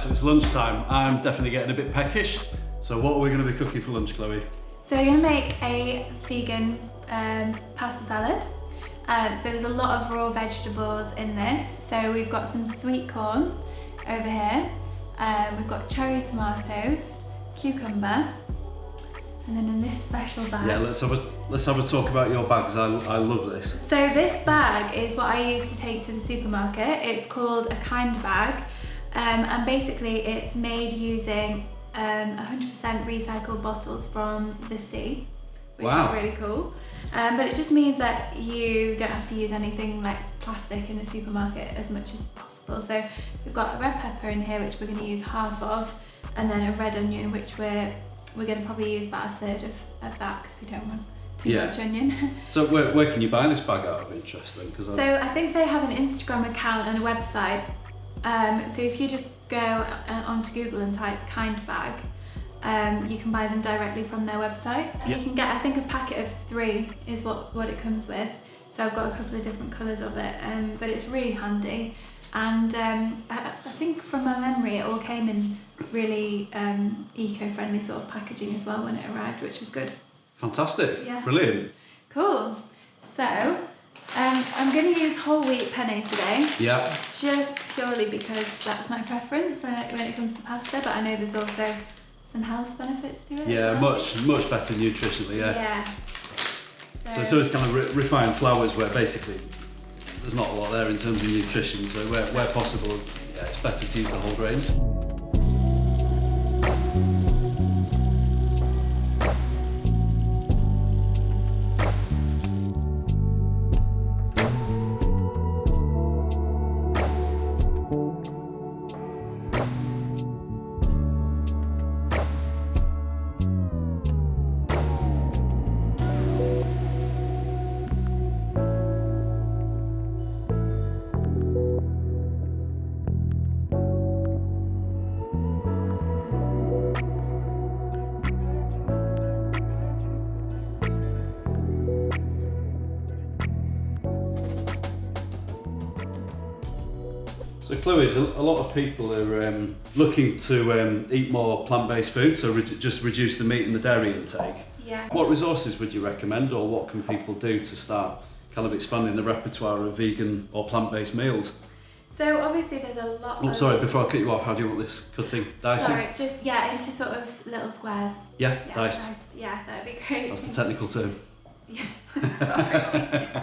so it's lunchtime. I'm definitely getting a bit peckish. So what are we going to be cooking for lunch, Chloe? So we're going to make a vegan pasta salad. So there's a lot of raw vegetables in this. So we've got some sweet corn over here. We've got cherry tomatoes, cucumber, and then in this special bag. Yeah, let's have a talk about your bags. I love this. So this bag is what I use to take to the supermarket. It's called a kindbag, and basically it's made using 100% recycled bottles from the sea, which is really cool. But it just means that you don't have to use anything like plastic in the supermarket as much as possible. So we've got a red pepper in here, which we're going to use half of, and then a red onion, which we're going to probably use about a third of that because we don't want too much onion. So where can you buy this bag out of interest then? So I think they have an Instagram account and a website. So if you just go onto Google and type kindbag, you can buy them directly from their website. You can get, I think, a packet of 3 is what it comes with. So I've got a couple of different colours of it, but it's really handy. And I think from my memory, it all came in really eco-friendly sort of packaging as well when it arrived, which was good. Fantastic. Yeah. Brilliant. Cool. So I'm going to use whole wheat penne today. Yeah. Just purely because that's my preference when it comes to pasta, but I know there's also some health benefits to it. Yeah, as well. much better nutritionally. Yeah. So it's kind of refined flours where basically there's not a lot there in terms of nutrition. So where possible, it's better to use the whole grains. So Chloe, a lot of people are looking to eat more plant-based food, so just reduce the meat and the dairy intake. Yeah. What resources would you recommend, or what can people do to start kind of expanding the repertoire of vegan or plant-based meals? So obviously there's a lot of... Sorry, before I cut you off, how do you want this cutting? Dicing? Sorry, just, into sort of little squares. Yeah, diced. Yeah, that'd be great. That's the technical term. Yeah, sorry.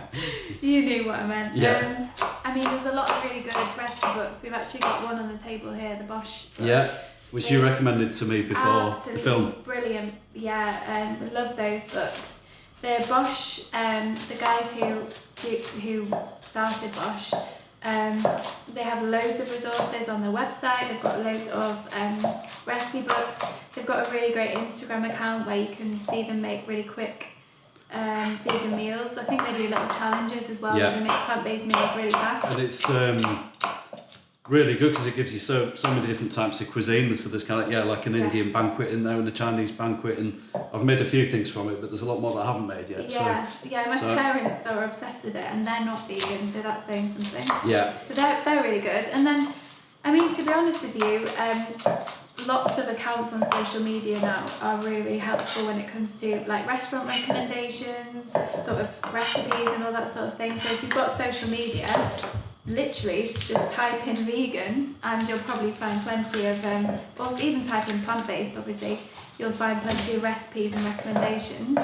You knew what I meant. Yeah. I mean, there's a lot of really good recipe books. We've actually got one on the table here, the Bosch book. Yeah, which you recommended to me before the film. Brilliant. Yeah, I love those books. The Bosch, the guys who started Bosch, they have loads of resources on their website. They've got loads of recipe books. They've got a really great Instagram account where you can see them make really quick vegan meals. I think they do little challenges as well where they make plant-based meals really fast. And it's really good because it gives you so many different types of cuisine. So there's kind of like an Indian banquet in there and a Chinese banquet, and I've made a few things from it, but there's a lot more that I haven't made yet. My parents are obsessed with it and they're not vegan, so that's saying something. Yeah. So they're really good. And then, I mean, to be honest with you, lots of accounts on social media now are really helpful when it comes to like restaurant recommendations, sort of recipes and all that sort of thing. So if you've got social media, literally just type in vegan and you'll probably find plenty of, or even type in plant-based, obviously, you'll find plenty of recipes and recommendations.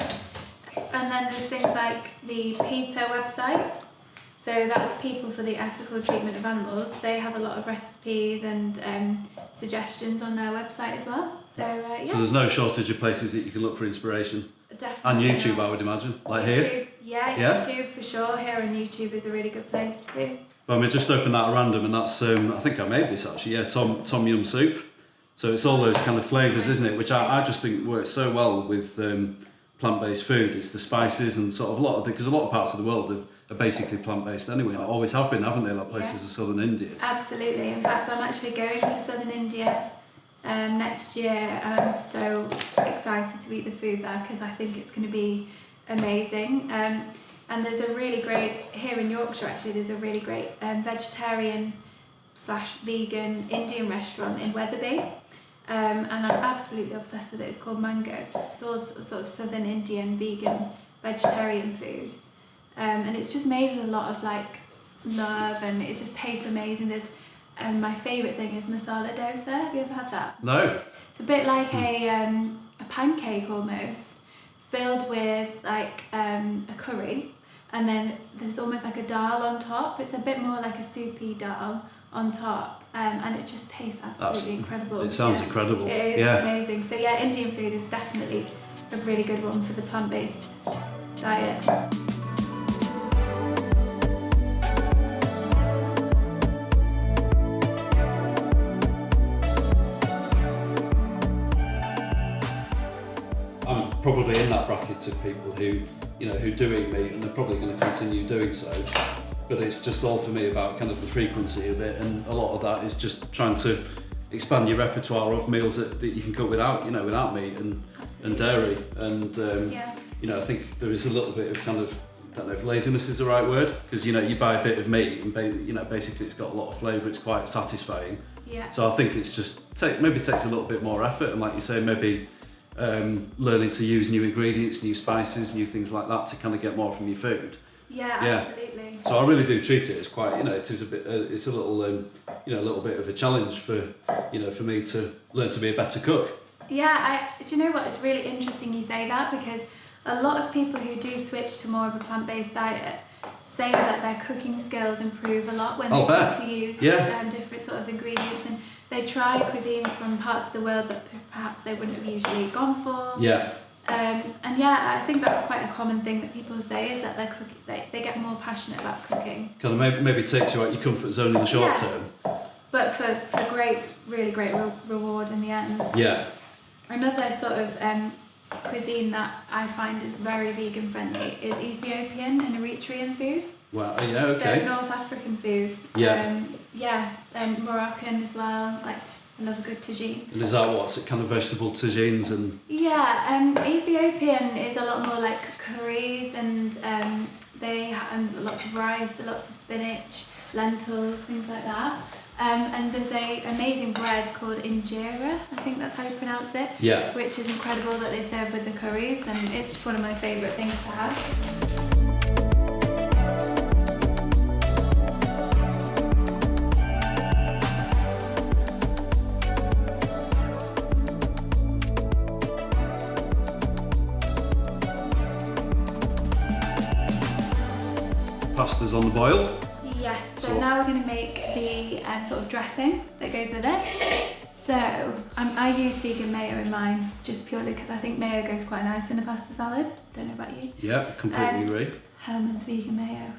And then there's things like the PETA website. So that's People for the Ethical Treatment of Animals. They have a lot of recipes and suggestions on their website as well. So So there's no shortage of places that you can look for inspiration. Definitely. And YouTube, I would imagine, like YouTube, here. Yeah, YouTube for sure. Here on YouTube is a really good place too. Well, I just opened that at random, and that's I think I made this actually. Yeah, tom yum soup. So it's all those kind of flavours, isn't it? Which I just think works so well with plant-based food. It's the spices and sort of because a lot of parts of the world are basically plant-based anyway. Always have been, haven't they? Like places of southern India. Absolutely. In fact, I'm actually going to southern India next year, and I'm so excited to eat the food there because I think it's going to be amazing. And there's a really great, here in Yorkshire actually, there's a really great vegetarian slash vegan Indian restaurant in Wetherby. And I'm absolutely obsessed with it. It's called Mango. It's all sort of southern Indian, vegan, vegetarian food. And it's just made with a lot of like love, and it just tastes amazing. There's my favourite thing is masala dosa. Have you ever had that? No. It's a bit like a pancake almost, filled with like a curry, and then there's almost like a dal on top. It's a bit more like a soupy dal on top, and it just tastes absolutely incredible. It sounds incredible. It is amazing. So yeah, Indian food is definitely a really good one for the plant-based diet. I'm probably in that bracket of people who, who do eat meat, and they're probably going to continue doing so. But it's just all for me about kind of the frequency of it, and a lot of that is just trying to expand your repertoire of meals that you can cook without meat and dairy. And I think there is a little bit of kind of, I don't know if laziness is the right word, because you buy a bit of meat and basically it's got a lot of flavour. It's quite satisfying. Yeah. So I think it's just maybe takes a little bit more effort, and like you say, maybe learning to use new ingredients, new spices, new things like that to kind of get more from your food. Yeah, absolutely. So I really do treat it as quite, it is a bit, it's a little, a little bit of a challenge for me to learn to be a better cook. Yeah, do you know what? It's really interesting you say that, because a lot of people who do switch to more of a plant-based diet say that their cooking skills improve a lot when they start to use different sort of ingredients, and they try cuisines from parts of the world that perhaps they wouldn't have usually gone for. Yeah. I think that's quite a common thing that people say, is that they get more passionate about cooking. Kind of maybe takes you out your comfort zone in the short term. But for really great reward in the end. Yeah. Another sort of cuisine that I find is very vegan friendly is Ethiopian and Eritrean food. Well, yeah, okay. So North African food. Yeah. Moroccan as well. I love a good tagine. And is that what's it, kind of vegetable tagines and? Yeah, Ethiopian is a lot more like curries, and they have lots of rice, lots of spinach, lentils, things like that. And there's a amazing bread called injera, I think that's how you pronounce it. Yeah. Which is incredible that they serve with the curries, and it's just one of my favourite things to have. Pasta's on the boil. Yes, so now we're going to make the sort of dressing that goes with it. So I use vegan mayo in mine, just purely because I think mayo goes quite nice in a pasta salad. Don't know about you. Yeah, completely agree. Herman's vegan mayo,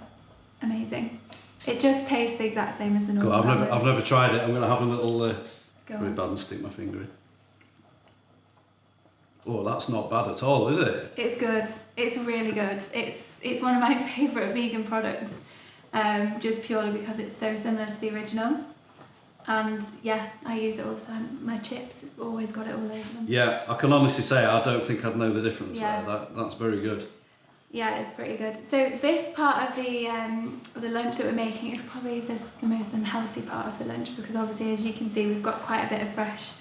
amazing. It just tastes the exact same as the normal. I've never tried it. I'm going to have a little Go very on. bad and stick my finger in. Oh, that's not bad at all, is it? It's good. It's really good. It's one of my favourite vegan products, just purely because it's so similar to the original. And yeah, I use it all the time. My chips, I've always got it all over them. Yeah, I can honestly say I don't think I'd know the difference Yeah. there. That's very good. Yeah, it's pretty good. So this part of the lunch that we're making is probably the most unhealthy part of the lunch, because obviously, as you can see, we've got quite a bit of fresh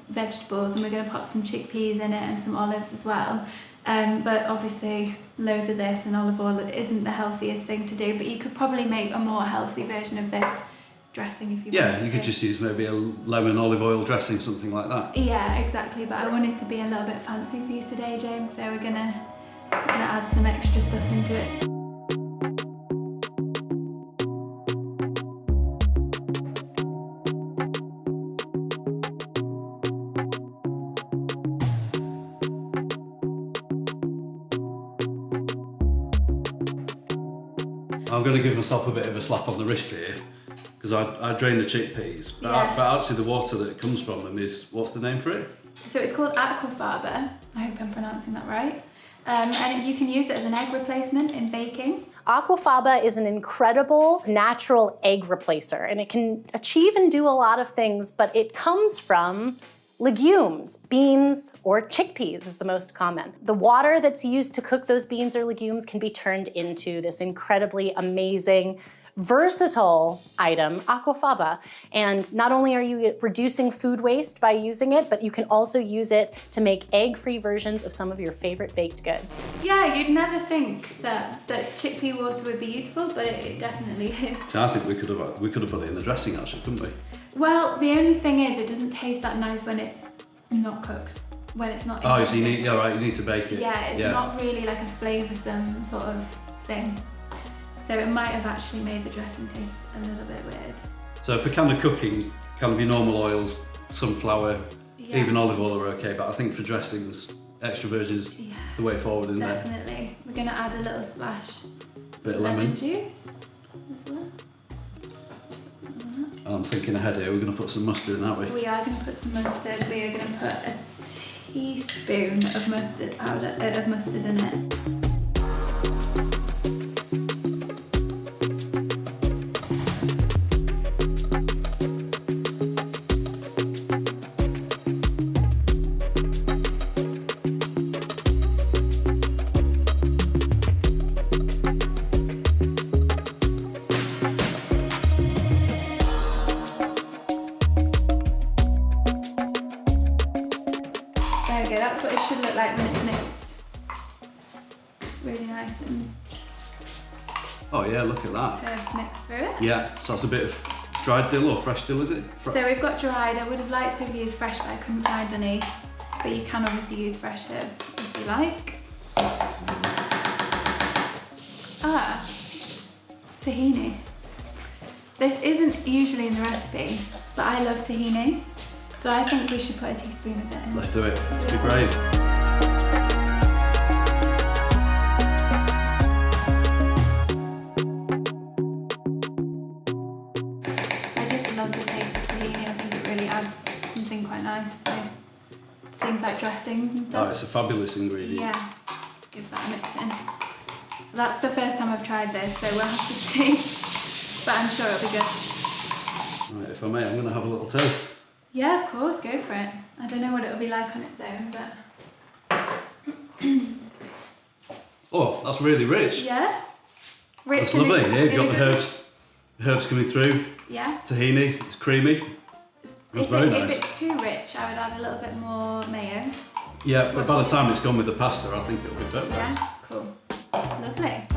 vegetables, and we're going to pop some chickpeas in it and some olives as well. But obviously loads of this, and olive oil isn't the healthiest thing to do, but you could probably make a more healthy version of this dressing if you wanted Yeah, you could just use maybe a lemon olive oil dressing, something like that. Yeah, exactly, but I want it to be a little bit fancy for you today, James, so we're gonna add some extra stuff into it. I'm going to give myself a bit of a slap on the wrist here, because I drain the chickpeas, but actually the water that comes from them is, what's the name for it? So it's called Aquafaba, I hope I'm pronouncing that right, and you can use it as an egg replacement in baking. Aquafaba is an incredible natural egg replacer, and it can achieve and do a lot of things, but it comes from legumes. Beans or chickpeas is the most common. The water that's used to cook those beans or legumes can be turned into this incredibly amazing, versatile item, Aquafaba. And not only are you reducing food waste by using it, but you can also use it to make egg-free versions of some of your favorite baked goods. Yeah, you'd never think that chickpea water would be useful, but it definitely is. So I think we could have put it in the dressing actually, couldn't we? Well, the only thing is it doesn't taste that nice when it's not cooked. When it's not. Oh, so you need to bake it. Yeah, it's not really like a flavoursome sort of thing. So it might have actually made the dressing taste a little bit weird. So for kind of cooking, can be normal oils, sunflower, even olive oil are okay, but I think for dressings, extra virgin is the way forward, isn't it? Definitely. We're going to add a little splash Bit of lemon juice as well. And I'm thinking ahead here, we're going to put some mustard in, aren't we? We are going to put some mustard. We are going to put a teaspoon of mustard powder, of mustard in it. That's what it should look like when it's mixed. Just really nice and Oh yeah, look at that. first mixed through it. Yeah, so that's a bit of dried dill or fresh dill, is it? So we've got dried. I would have liked to have used fresh, but I couldn't find any. But you can obviously use fresh herbs if you like. Tahini. This isn't usually in the recipe, but I love tahini. So I think we should put a teaspoon of it in. Let's do it. Let's be brave. I just love the taste of tahini. I think it really adds something quite nice to things like dressings and stuff. Oh, it's a fabulous ingredient. Yeah, let's give that a mix in. That's the first time I've tried this, so we'll have to see. But I'm sure it'll be good. Right, if I may, I'm going to have a little taste. Yeah, of course, go for it. I don't know what it'll be like on its own, but... Oh, that's really rich. Yeah? Rich. That's lovely. Yeah, you've got the herbs coming through. Yeah. Tahini, it's creamy. That's very nice. If it's too rich, I would add a little bit more mayo. Yeah, but by the time it's gone with the pasta, I think it'll be perfect. Yeah, cool. Lovely.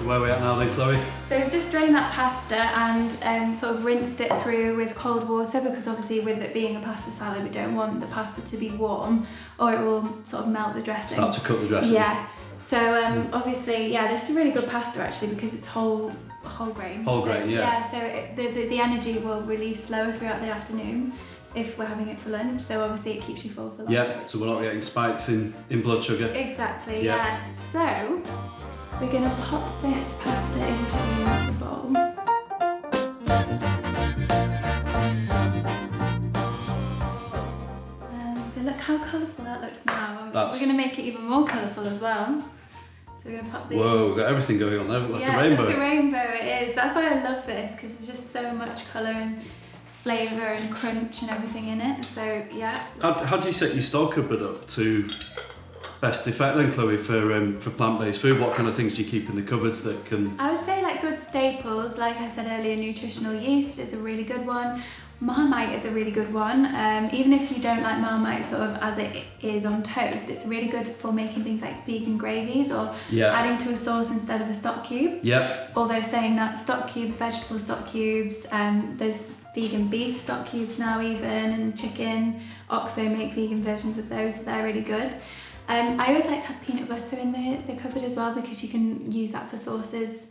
Where are we at now then, Chloe? So we've just drained that pasta and sort of rinsed it through with cold water, because obviously with it being a pasta salad, we don't want the pasta to be warm or it will sort of melt the dressing. Start to cook the dressing. Yeah. So obviously, yeah, this is a really good pasta actually, because it's whole grain. Whole grain, yeah. Yeah, so the energy will release slower throughout the afternoon if we're having it for lunch. So obviously it keeps you full for longer. Yeah, so we're not getting spikes in blood sugar. Exactly, Yeah. yeah. So we're gonna pop this pasta into the bowl. So look how colourful that looks now. We're gonna make it even more colourful as well. So we're gonna pop the... Whoa, we've got everything going on there, like a rainbow. It's like a rainbow, it is. That's why I love this, because there's just so much colour and flavour and crunch and everything in it. So yeah. How do you set your store cupboard up to best effect then, Chloe, for plant-based food? What kind of things do you keep in the cupboards that can... I would say like good staples, like I said earlier, nutritional yeast is a really good one. Marmite is a really good one. Even if you don't like Marmite sort of as it is on toast, it's really good for making things like vegan gravies or adding to a sauce instead of a stock cube. Yeah. Although saying that, stock cubes, vegetable stock cubes, there's vegan beef stock cubes now even, and chicken. Oxo make vegan versions of those, so they're really good. I always like to have peanut butter in the cupboard as well, because you can use that for sauces.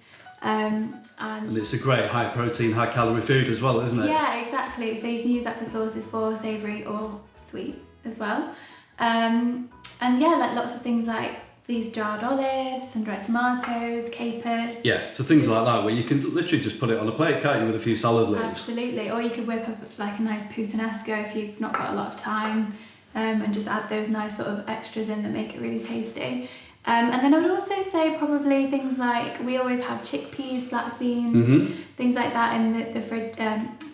And it's a great high protein, high calorie food as well, isn't it? Yeah, exactly. So you can use that for sauces, for savoury or sweet as well. And yeah, like lots of things like these jarred olives, sun-dried tomatoes, capers. Yeah, so things like that where you can literally just put it on a plate, can't you, with a few salad leaves? Absolutely. Or you could whip up like a nice puttanesca if you've not got a lot of time. and just add those nice sort of extras in that make it really tasty. And then I would also say probably things like, we always have chickpeas, black beans, things like that in the fridge,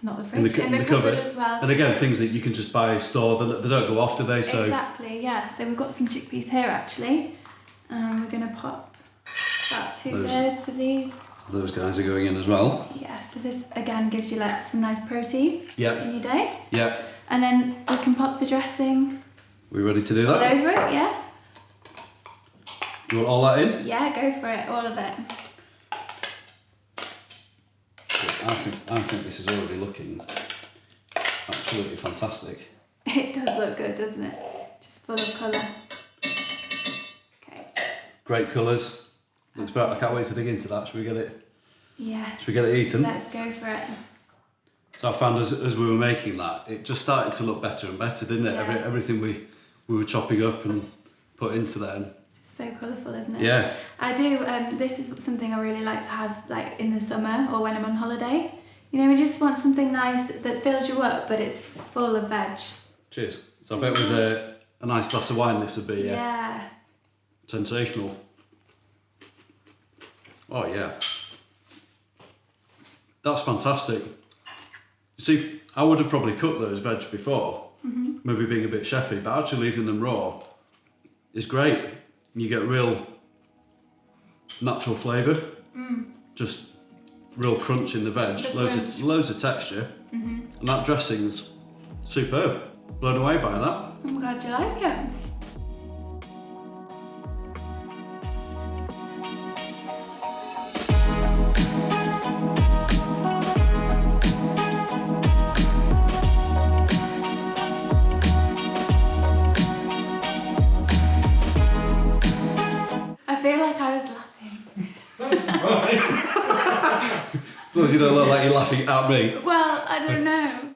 not the fridge, in the cupboard as well. And again, things that you can just buy, store, they don't go off, do they? So exactly, yeah. So we've got some chickpeas here actually. We're going to pop about 2/3 of these. Those guys are going in as well. Yeah, so this again gives you like some nice protein in your day. Yeah. And then we can pop the dressing We ready to do all that? over it, yeah? You want all that in? Yeah, go for it, all of it. I think this is already looking absolutely fantastic. It does look good, doesn't it? Just full of colour. Okay. Great colours. Looks better. I can't wait to dig into that. Should we get it? Yes. Should we get it eaten? Let's go for it. So I found as we were making that, it just started to look better and better, didn't it? Yeah. Everything we were chopping up and put into there. So colourful, isn't it? Yeah. I do. This is something I really like to have, like in the summer or when I'm on holiday. You know, we just want something nice that fills you up, but it's full of veg. Cheers. So I bet with a nice glass of wine, this would be Yeah. sensational. Oh yeah. That's fantastic. See, I would have probably cooked those veg before, maybe being a bit chefy, but actually leaving them raw is great. You get real natural flavour, just real crunch in the veg, loads of texture, and that dressing's superb. Blown away by that. I'm glad you like it. I feel like I was laughing. That's fine. As long as you don't look like you're laughing at me. Well, I don't know.